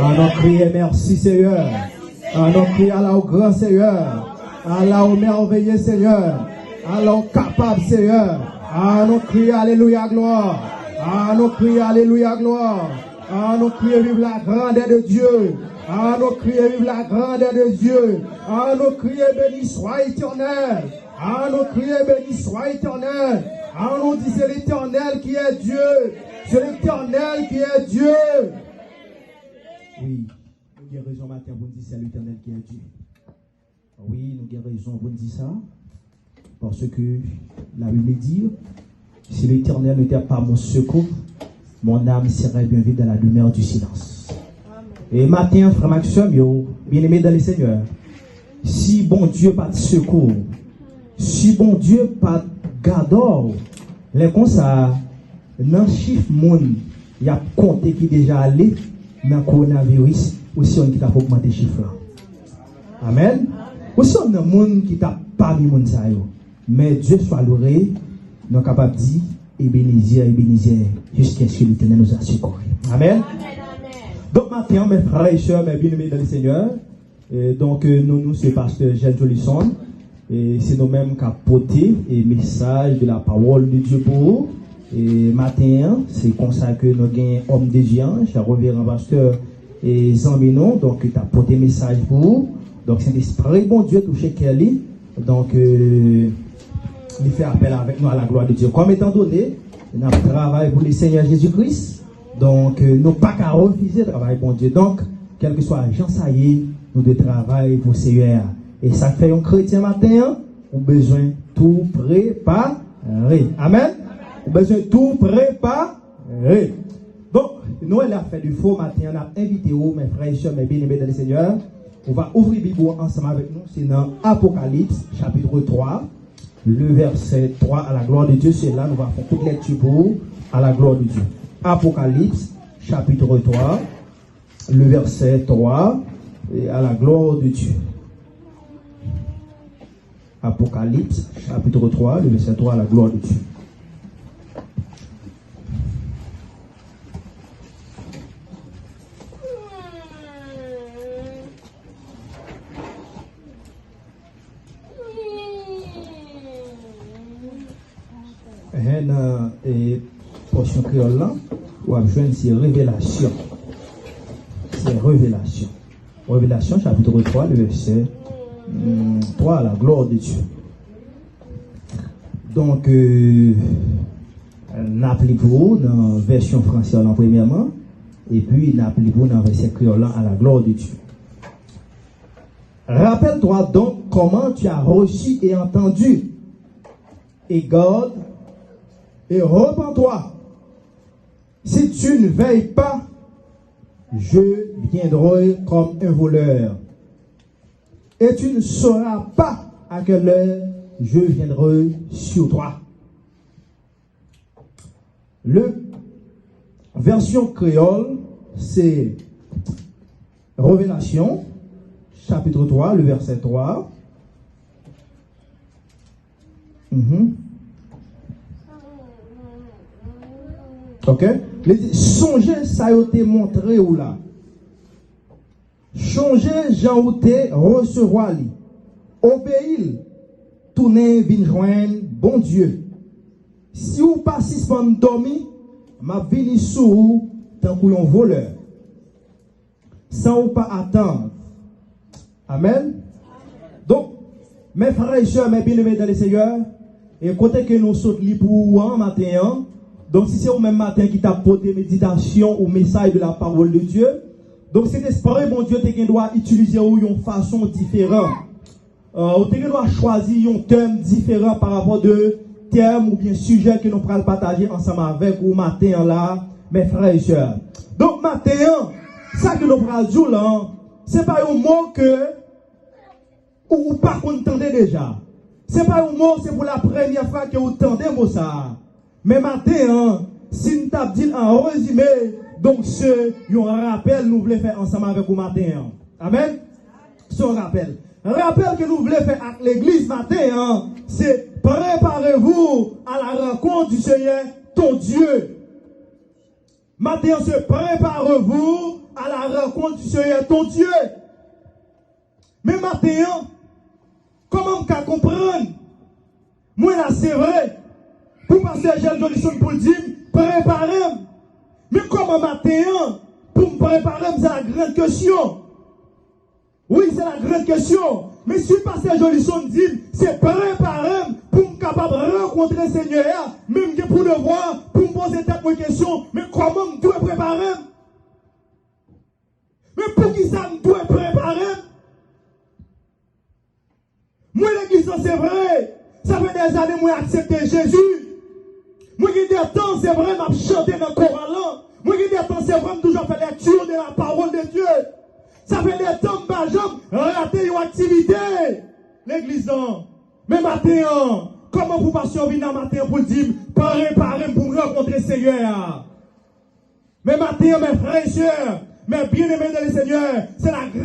Alors criez merci Seigneur. Alors criez Allah au grand Seigneur. Allah au merveilleux Seigneur. Allah au capable Seigneur. Alors criez Alléluia gloire. Alors criez Alléluia gloire. Alors criez vive la grandeur de Dieu. Alors criez vive la grandeur de Dieu. Alors criez béni soit éternel. Alors criez béni soit éternel. Alors dit c'est l'éternel qui est Dieu. C'est l'éternel qui est Dieu. Oui, nous avons raison matin pour dire c'est l'éternel qui est Dieu. Oui, nous avons raison pour dire ça. Parce que la Bible dit, si l'éternel n'était pas mon secours, mon âme serait bien vide dans la demeure du silence. Et matin, frère Maxime, bien aimé dans le Seigneur, si bon Dieu pas de secours, si bon Dieu pas de gardeur, les comme ça, dans le chiffre monde, il y a compté qui déjà allé dans le coronavirus, aussi on qui t'a augmenté chiffre là. Amen. Aussi on a un monde qui t'a pas mis monde ça yo. Mais Dieu soit loué, nous capable de dire Ebenezer, jusqu'à ce que l'Éternel nous a secouru. Amen. Donc maintenant, mes frères et sœurs, mes bien-aimés dans le Seigneur, donc nous c'est pasteur Jean Jolisson, et c'est nous-mêmes qui avons porté le message de la parole de Dieu pour vous. Et matin, c'est comme ça que nous avons un homme de Dieu, cher révérend pasteur et Zambino, donc il a porté le message pour vous. Donc c'est l'esprit bon Dieu touché Kelly. Donc il fait appel avec nous à la gloire de Dieu. Comme étant donné, nous travaillons pour le Seigneur Jésus-Christ. Donc nous pas qu'à refuser le travail bon Dieu. Donc, quel que soit Jean ça y est, nous devons travailler pour le Seigneur. Et ça fait un chrétien matin, on a besoin de tout préparer. Amen. On a besoin de tout préparer. Donc, nous, elle a fait du faux matin, on a invité vous, mes frères et sœurs, mes bien-aimés dans le Seigneur. On va ouvrir la Bible ensemble avec nous. C'est dans Apocalypse, chapitre 3, le verset 3, à la gloire de Dieu. C'est là, nous allons faire toute lecture pour à la gloire de Dieu. Apocalypse, chapitre 3, le verset 3, et à la gloire de Dieu. Apocalypse, chapitre 3, le verset 3, à la gloire de Dieu. Et portion créole là, ou à joindre ces révélations. C'est révélation. Révélation, chapitre 3, le verset 3, à la gloire de Dieu. Donc, n'appliquez-vous dans la version française en premièrement, et puis n'appliquez-vous dans la version créole à la gloire de Dieu. Rappelle-toi donc comment tu as reçu et entendu, et garde et repens-toi. Si tu ne veilles pas, je viendrai comme un voleur. Et tu ne sauras pas à quelle heure je viendrai sur toi. Le version créole, c'est Révélation, chapitre 3, le verset 3. Ok? Songez, ça a été montré ou là. Songez, Jean ou te recevoir li. Obéir, tourner, vin joindre, bon Dieu. Si vous passez par dormi, m'a vini sous vous, tant qu'on voleur. Sans ou pas attendre. Amen. Donc, mes frères et sœurs, mes bien-aimés dans le Seigneur, et côté que nous sautons pour un matin, donc si c'est au même matin qui t'a porté méditation ou message de la parole de Dieu, donc cet esprit, bon Dieu, tu dois utiliser une façon différente. Tu dois choisir un thème différent par rapport de thème ou bien sujet que nous pourrons partager ensemble avec vous matin là, mes frères et sœurs. Donc matin, ça que nous pourrons dire là, c'est pas un mot que ou pas qu'on entendait déjà. C'est pas un mot, c'est pour la première fois que vous entendez mot ça. Mais matin, si nous t'avons dit en résumé, donc ce un rappel nous voulons faire ensemble avec vous matin. Amen. Ce rappel. Un rappel que nous voulons faire avec l'église matin, c'est préparez-vous à la rencontre du Seigneur, ton Dieu. Matin, c'est préparez-vous à à la rencontre du Seigneur, ton Dieu. Mais maintenant, comment je comprendre? Moi, là, c'est vrai. Pour passer à Jean Jolison pour dire, préparez. Mais comment maintenant, pour me préparer, c'est la grande question. Oui, c'est la grande question. Mais si pasteur Jolison dit, c'est préparer pour me capable de rencontrer le Seigneur, même que pour le voir, pour me poser cette question, mais comment je dois préparer? Mais pour qui ça me doit préparer? Moi, l'église, c'est vrai. Ça fait des années que moi accepté Jésus. Moi, qui des temps, c'est vrai, m'a chanté dans le Coran. Moi, qui des temps, c'est vrai, m'a toujours fait lecture de la parole de Dieu. Ça fait des temps que je raté une activité. L'église, non. Mais maintenant, comment vous passez au matin pour dire, préparez pour rencontrer le Seigneur? Mais maintenant, mes frères et sœurs, mes bien-aimés dans le Seigneur, c'est la grâce.